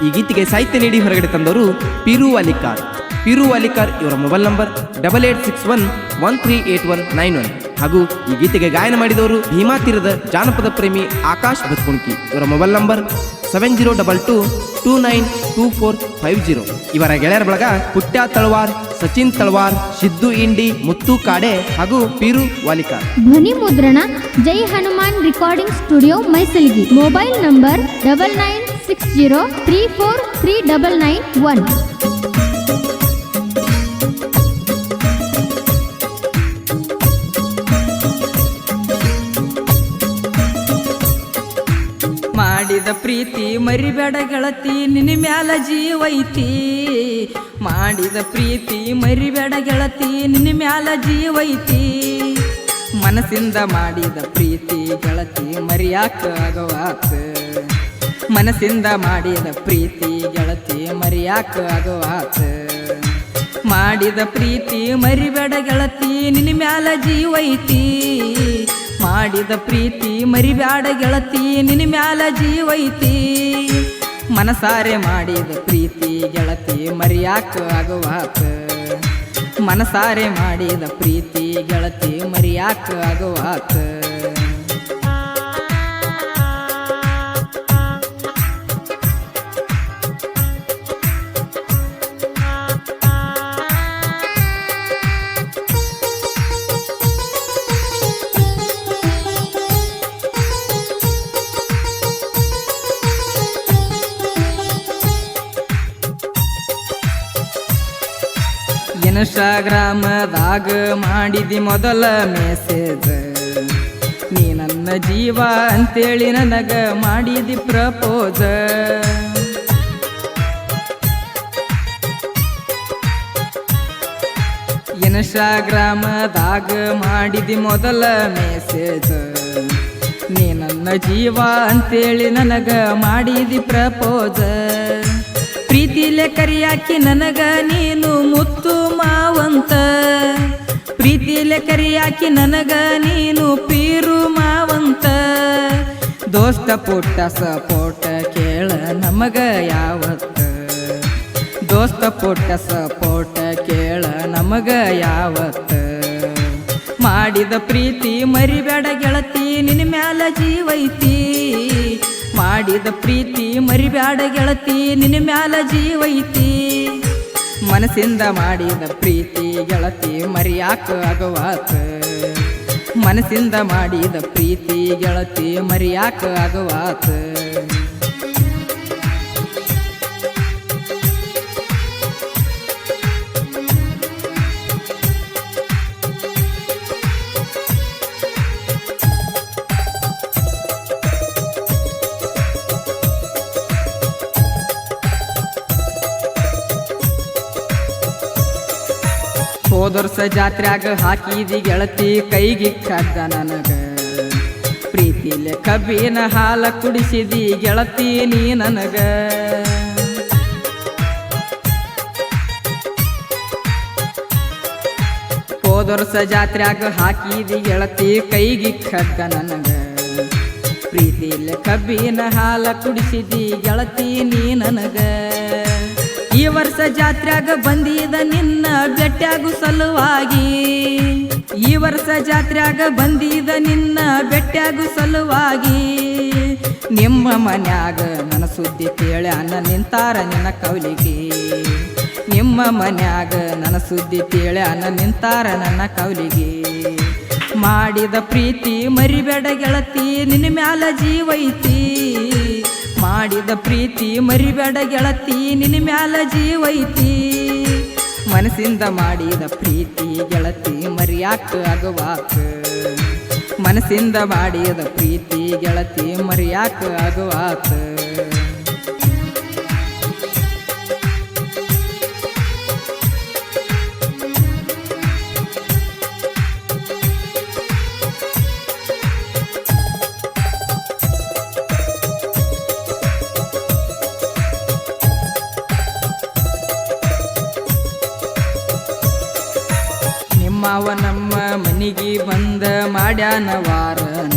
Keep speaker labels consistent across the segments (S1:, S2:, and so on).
S1: ಈ ಗೀತೆಗೆ ಸಾಹಿತ್ಯ ನೀಡಿ ಹೊರಗಡೆ ತಂದವರು ಪಿರು ಅಲಿಕಾರ್. ಇವರ ಮೊಬೈಲ್ ನಂಬರ್ 8861138191 ಹಾಗೂ ಈ ಗೀತೆಗೆ ಗಾಯನ ಮಾಡಿದವರು ಭೀಮಾ ತೀರದ ಜಾನಪದ ಪ್ರೇಮಿ ಆಕಾಶ್ ಬತ್ಕುಣ್ಕಿ. ಇವರ ಮೊಬೈಲ್ ನಂಬರ್ 7022292450. ಇವರ ಗೆಳೆಯರ ಬಳಗ ಪುಟ್ಟ ತಳವಾರ್, ಸಚಿನ್ ತಳವಾರ್, ಸಿದ್ದು ಇಂಡಿ, ಮುತ್ತು ಕಾಡೆ ಹಾಗೂ ಪಿರು ವಾಲಿಕಾರ್.
S2: ಧ್ವನಿ ಮುದ್ರಣ ಜೈ ಹನುಮಾನ್ ರೆಕಾರ್ಡಿಂಗ್ ಸ್ಟುಡಿಯೋ ಮೈಸಲಿಗಿ. Mobile number 9960343991.
S3: ಮಾಡಿದ ಪ್ರೀತಿ ಮರಿಬೇಡ ಗೆಳತಿ, ನಿನ್ನ ಮ್ಯಾಲ ಜೀವೈತಿ. ಮಾಡಿದ ಪ್ರೀತಿ ಮರಿಬೇಡ ಗೆಳತಿ, ನಿನ್ನ ಮ್ಯಾಲ ಜೀವೈತಿ. ಮನಸ್ಸಿಂದ ಮಾಡಿದ ಪ್ರೀತಿ ಗೆಳತಿ ಮರಿಯಾಕ ಆಗವಾತ. ಮನಸ್ಸಿಂದ ಮಾಡಿದ ಪ್ರೀತಿ ಗೆಳತಿ ಮರಿಯಾಕ ಆಗವಾತ. ಮಾಡಿದ ಪ್ರೀತಿ ಮರಿಬೇಡ ಗೆಳತಿ, ನಿನ್ನ ಮ್ಯಾಲ ಜೀವೈತಿ. ಮಾಡಿದ ಪ್ರೀತಿ ಮರಿಬ್ಯಾಡ ಗೆಳತಿ, ನಿನ್ನ ಮ್ಯಾಲ ಜೀವೈತಿ. ಮನಸಾರೆ ಮಾಡಿದ ಪ್ರೀತಿ ಗೆಳತಿ ಮರಿಯಾಕ ಆಗವಾತ. ಮನಸಾರೆ ಮಾಡಿದ ಪ್ರೀತಿ ಗೆಳತಿ ಮರಿಯಾಕ ಆಗವಾತ. ಇನ್ಸ್ಟಾಗ್ರಾಮದಾಗ ಮಾಡಿದಿ ಮೊದಲ ಮೆಸೇಜ್, ನೀ ನನ್ನ ಜೀವ ಅಂತೇಳಿ ನನಗ ಮಾಡಿದಿ ಪ್ರಪೋಜ. ಇನ್ಸ್ಟಾಗ್ರಾಮದಾಗ ಮಾಡಿದಿ ಮೊದಲ ಮೆಸೇಜ್, ನೀ ನನ್ನ ಜೀವ ಅಂತೇಳಿ ನನಗ ಮಾಡಿದಿ ಪ್ರಪೋಜ. ಪ್ರೀತಿಲೆ ಕರಿಯಾಕಿ ನನಗ ನೀನು ಮುತ್ತು ಮಾವಂತ. ಪ್ರೀತಿಲೆ ಕರಿಯಾಕಿ ನನಗ ನೀನು ಪೀರು ಮಾವಂತ. ದೋಸ್ತ ಪುಟ್ಟ ಸಪೋಟ ಕೇಳ ನಮಗ ಯಾವತ್ತ. ದೋಸ್ತ ಪುಟ್ಟ ಸಪೋಟ ಕೇಳ ನಮಗ ಯಾವತ್ತ. ಮಾಡಿದ ಪ್ರೀತಿ ಮರಿಬೇಡ ಗೆಳತಿ, ನಿನ್ನ ಮ್ಯಾಲ ಜೀವೈತಿ. ಮಾಡಿದ ಪ್ರೀತಿ ಮರಿಬ್ಯಾಡ ಗೆಳತಿ, ನಿನ್ನ ಮ್ಯಾಲ ಜೀವೈತಿ. ಮನಸ್ಸಿಂದ ಮಾಡಿದ ಪ್ರೀತಿ ಗೆಳತಿ ಮರಿಯಾಕ ಆಗವಾತ. ಮನಸ್ಸಿಂದ ಮಾಡಿದ ಪ್ರೀತಿ ಗೆಳತಿ ಮರಿಯಾಕ ಆಗವಾತ. ಹೋದರ್ಸ ಜಾತ್ರ್ಯಾಗ ಹಾಕಿದಿ ಗೆಳತಿ ಕೈಗಿ ಕದ್ದ ನನಗ. ಪ್ರೀತಿಲೆ ಕಬ್ಬಿನ ಹಾಲ ಕುಡಿಸಿದಿ ಗೆಳತಿ ನೀ ನನಗ. ಹೋದರ್ಸ ಜಾತ್ರ್ಯಾಗ ಹಾಕಿದಿ ಗೆಳತಿ ಕೈಗಿ ಕದ್ದ ನನಗ. ಪ್ರೀತಿಲೆ ಕಬ್ಬಿನ ಹಾಲ ಕುಡಿಸಿದಿ ಗೆಳತಿ ನೀ ನನಗ. ಈ ವರ್ಷ ಜಾತ್ರ್ಯಾಗ ಬಂದಿದ ನಿನ್ನ ಬೆಟ್ಟ್ಯಾಗು ಸಲುವಾಗಿ. ಈ ವರ್ಷ ಜಾತ್ರ್ಯಾಗ ಬಂದಿದ ನಿನ್ನ ಬೆಟ್ಟ್ಯಾಗು ಸಲುವಾಗಿ. ನಿಮ್ಮ ಮನ್ಯಾಗ ನನ್ನ ಸುದ್ದಿ ಕೇಳ್ಯಾನ ನಿಂತಾರ ನಿನ್ನ ಕೌಲಿಗೆ. ನಿಮ್ಮ ಮನ್ಯಾಗ ನನ್ನ ಸುದ್ದಿ ಕೇಳ್ಯಾನ ನಿಂತಾರ ನನ್ನ ಕೌಲಿಗೆ. ಮಾಡಿದ ಪ್ರೀತಿ ಮರಿಬೇಡ ಗೆಳತಿ, ನಿನ್ನ ಮ್ಯಾಲ ಜೀವೈತಿ. ಮಾಡಿದ ಪ್ರೀತಿ ಮರಿಬೇಡ ಗೆಳತಿ, ನಿನ್ನ ಮ್ಯಾಲ ಜೀವೈತಿ. ಮನಸ್ಸಿಂದ ಮಾಡಿದ ಪ್ರೀತಿ ಗೆಳತಿ ಮರಿಯಾಕ ಆಗವಾತ. ಮನಸ್ಸಿಂದ ಮಾಡಿದ ಪ್ರೀತಿ ಗೆಳತಿ ಮರಿಯಾಕ ಆಗವಾತ. ಮಾವ ನಮ್ಮ ಮನಿಗೆ ಬಂದ ಮಾಡ್ಯಾನ ವಾರನ.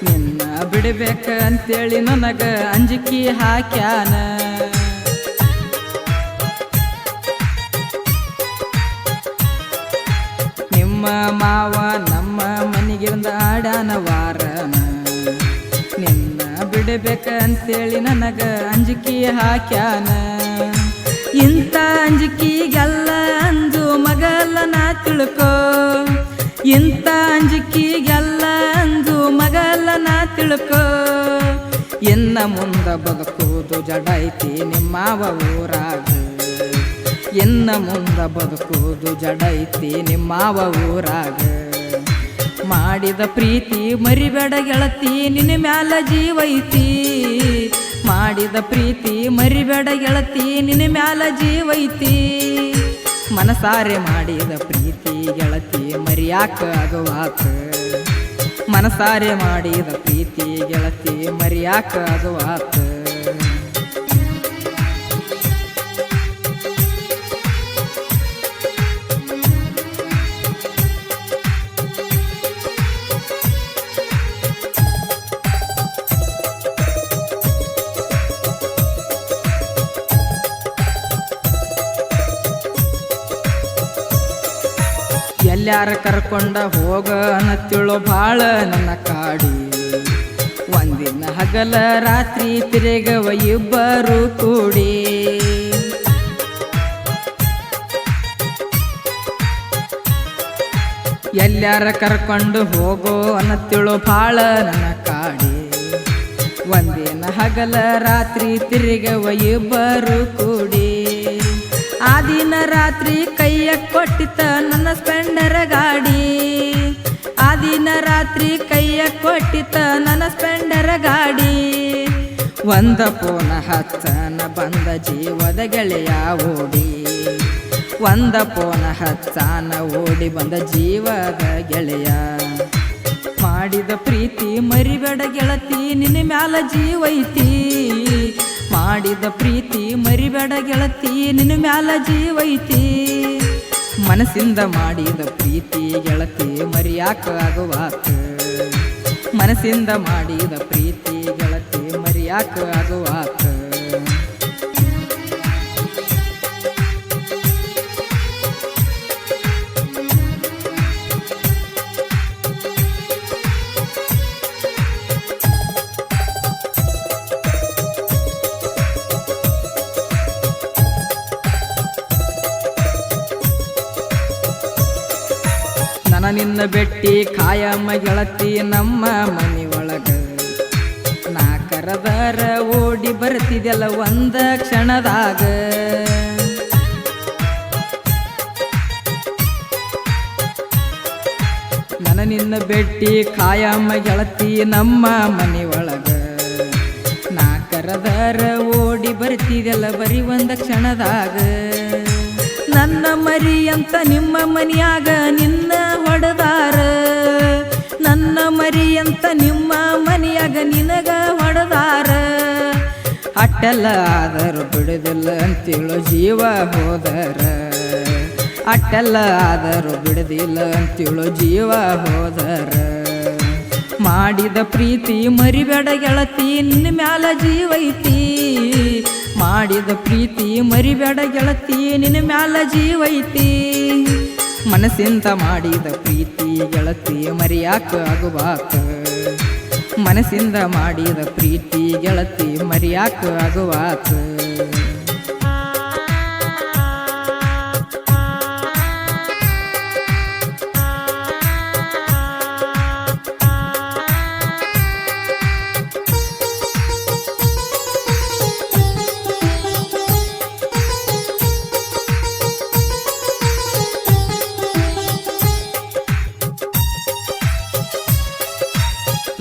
S3: ನಿನ್ನ ಬಿಡ ಬಿಡಬೇಕ ಅಂತೇಳಿ ನನಗ ಅಂಜಿಕೆ ಹಾಕ್ಯಾನ. ನಿಮ್ಮ ಮಾವ ನಮ್ಮ ಮನೆಗಿಂದ ಆಡಾನ ವಾರನ, ನಿನ್ನ ಬಿಡಬೇಕ ಅಂತೇಳಿ ನನಗ ಅಂಜಿಕೆ ಹಾಕ್ಯಾನ. ಇಂಥ ಅಂಜಿಕೆಗೆಲ್ಲ ಅಂಜು ಮಗಲ್ಲ ನಾ ತಿಳ್ಕೋ, ಇಂಥ ಅಂಜಿಕೆಗೆಲ್ಲ ಅಂಜು ಮಗಲ್ಲ ನಾ ತಿಳ್ಕೋ. ಇನ್ನ ಮುಂದ ಬದುಕುವುದು ಜಡೈತಿ ನಿಮ್ಮವ ಊರಾಗ, ಇನ್ನ ಮುಂದ ಬದುಕುವುದು ಜಡೈತಿ ನಿಮ್ಮವ ಊರಾಗ. ಮಾಡಿದ ಪ್ರೀತಿ ಮರಿಬೇಡ ಗೆಳತಿ ನಿನ್ನ ಮ್ಯಾಲ ಜೀವೈತಿ, ಮಾಡಿದ ಪ್ರೀತಿ ಮರಿಬೇಡ ಗೆಳತಿ ನಿನ್ನ ಮ್ಯಾಲ ಜೀವೈತಿ. ಮನಸಾರೆ ಮಾಡಿದ ಪ್ರೀತಿ ಗೆಳತಿ ಮರಿಯಾಕ ಆಗುವಾತ, ಮನಸಾರೆ ಮಾಡಿದ ಪ್ರೀತಿ ಗೆಳತಿ ಮರಿಯಾಕ ಆಗುವಾತ. ಎಲ್ಲಾರ ಕರ್ಕೊಂಡ ಹೋಗ ಅನ್ನತ್ತಿಳು ಭಾಳ ನನ್ನ ಕಾಡಿ, ಒಂದಿನ ಹಗಲ ರಾತ್ರಿ ತಿರುಗವ ಇಬ್ಬರು ಕೂಡಿ. ಎಲ್ಲಾರ ಕರ್ಕೊಂಡು ಹೋಗೋ ಅನ್ನತ್ತಿಳು ಭಾಳ ನನ್ನ ಕಾಡಿ, ಒಂದಿನ ಹಗಲ ರಾತ್ರಿ ತಿರುಗವ ಇಬ್ಬರು ಕೂಡಿ. ಆ ದಿನ ರಾತ್ರಿ ಕೈಯ ಕೊಟ್ಟಿತ ನನ್ನ ಸ್ಪೆಂಡರ ಗಾಡಿ, ಆ ದಿನ ರಾತ್ರಿ ಕೈಯ ಕೊಟ್ಟಿತ ನನ್ನ ಸ್ಪೆಂಡರ ಗಾಡಿ. ಒಂದ ಪೋನ ಹಚ್ಚನ ಬಂದ ಜೀವದ ಗೆಳೆಯ ಓಡಿ, ಒಂದ ಪೋನ ಹಚ್ಚನ ಓಡಿ ಬಂದ ಜೀವದ ಗೆಳೆಯ. ಮಾಡಿದ ಪ್ರೀತಿ ಮರಿಬೇಡ ಗೆಳತಿ ನಿನ್ನ ಮ್ಯಾಲ ಜೀವೈತಿ, ಮಾಡಿದ ಪ್ರೀತಿ ಮರಿಬೇಡ ಗೆಳತಿ ನಿನ್ನ ಮ್ಯಾಲ ಜೀವೈತಿ. ಮನಸ್ಸಿಂದ ಮಾಡಿದ ಪ್ರೀತಿ ಗೆಳತಿ ಮರಿಯಾಕ ಆಗುವಾತ, ಮನಸ್ಸಿಂದ ಮಾಡಿದ ಪ್ರೀತಿ ಗೆಳತಿ ಮರಿಯಾಕ ಆಗುವಾತ. ನನ್ನ ನಿನ್ನ ಬೆಟ್ಟಿ ಕಾಯಮ್ಮ ಗೆಳತಿ ನಮ್ಮ ಮನಿ ಒಳಗ, ನಾ ಕರದರ ಓಡಿ ಬರ್ತಿದೆಲ್ಲ ಒಂದ ಕ್ಷಣದಾಗ. ನನ್ನ ನಿನ್ನ ಬೆಟ್ಟಿ ಕಾಯಮ್ಮ ಗೆಳತಿ ನಮ್ಮ ಮನಿ ಒಳಗ, ನಾ ಕರದರ ಓಡಿ ಬರ್ತಿದೆಲ್ಲ ಬರೀ ಒಂದ ಕ್ಷಣದಾಗ. ನನ್ನ ಮರಿ ಅಂತ ನಿಮ್ಮ ಮನಿಯಾಗ ನಿನ್ನ ಹೊಡೆದಾರ, ನನ್ನ ಮರಿ ಅಂತ ನಿಮ್ಮ ಮನಿಯಾಗ ನಿನಗ ಹೊಡೆದಾರ. ಅಟ್ಟೆಲ್ಲ ಆದರೂ ಬಿಡುದಿಲ್ಲ ಅಂತೇಳೋ ಜೀವ ಹೋದರ, ಅಟ್ಟೆಲ್ಲ ಆದರೂ ಬಿಡುದಿಲ್ಲ ಅಂತೇಳೋ ಜೀವ ಹೋದರ. ಮಾಡಿದ ಪ್ರೀತಿ ಮರಿಬೇಡ ಗೆಳತಿ ನಿನ್ನ ಮ್ಯಾಲ ಜೀವೈತಿ, ಮಾಡಿದ ಪ್ರೀತಿ ಮರಿಬೇಡ ಗೆಳತಿ ನಿನ್ನ ಮ್ಯಾಲ ಜೀವೈತಿ. ಮನಸ್ಸಿಂದ ಮಾಡಿದ ಪ್ರೀತಿ ಗೆಳತಿ ಮರಿಯಾಕ ಆಗುವಾತ, ಮನಸ್ಸಿಂದ ಮಾಡಿದ ಪ್ರೀತಿ ಗೆಳತಿ ಮರಿಯಾಕ ಆಗುವಾತ.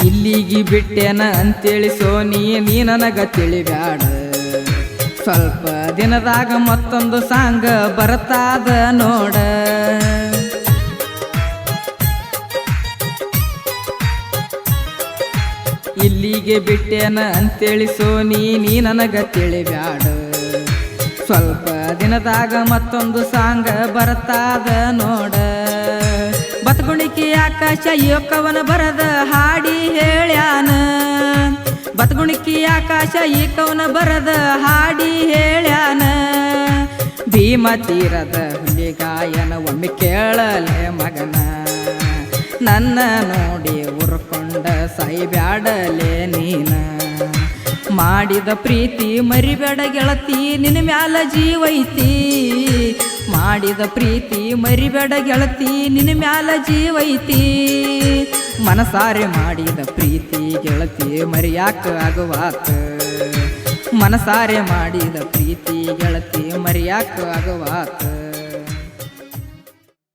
S3: ಇಲ್ಲಿಗೆ ಬಿಟ್ಟೆನ ಅಂತೇಳಿ ಸೋನಿ ನೀ ನನಗ ತಿಳಿಬ್ಯಾಡ, ಸ್ವಲ್ಪ ದಿನದಾಗ ಮತ್ತೊಂದು ಸಾಂಗ ಬರತಾದ ನೋಡ. ಇಲ್ಲಿಗೆ ಬಿಟ್ಟೆನ ಅಂತೇಳಿ ಸೋನಿ ನೀ ನನಗ ತಿಳಿಬ್ಯಾಡ, ಸ್ವಲ್ಪ ದಿನದಾಗ ಮತ್ತೊಂದು ಸಾಂಗ ಬರತಾದ ನೋಡ. ಬತ್ಗುಣಿಕಿ ಆಕಾಶ ಏಕವನ ಬರದ ಹಾಡಿ ಹೇಳ್ಯಾನ ಬತ್ಗುಣಿಕಿ ಆಕಾಶ ಏಕವನ ಬರದ ಹಾಡಿ ಹೇಳ್ಯಾನ ಭೀಮ ತೀರದ ಹುಲಿಗಾಯನ ಒಮ್ಮೆ ಕೇಳಲೆ ಮಗನ ನನ್ನ ನೋಡಿ ಉರ್ಕೊಂಡ ಸಾಯಿಬ್ಯಾಡಲೆ ನೀನ ಮಾಡಿದ ಪ್ರೀತಿ ಮರಿಬೇಡ ಗೆಳತಿ ನಿನ್ನ ಮ್ಯಾಲ ಜೀವೈತಿ ಮಾಡಿದ ಪ್ರೀತಿ ಮರಿಬೇಡ ಗೆಳತಿ ನಿನ್ನ ಮ್ಯಾಲ ಜೀವೈತಿ ಮನಸಾರೆ ಮಾಡಿದ ಪ್ರೀತಿ ಗೆಳತಿ ಮರಿಯಾಕ ಆಗುವಾತ ಮನಸಾರೆ ಮಾಡಿದ ಪ್ರೀತಿ ಗೆಳತಿ ಮರಿಯಾಕ ಆಗುವಾತ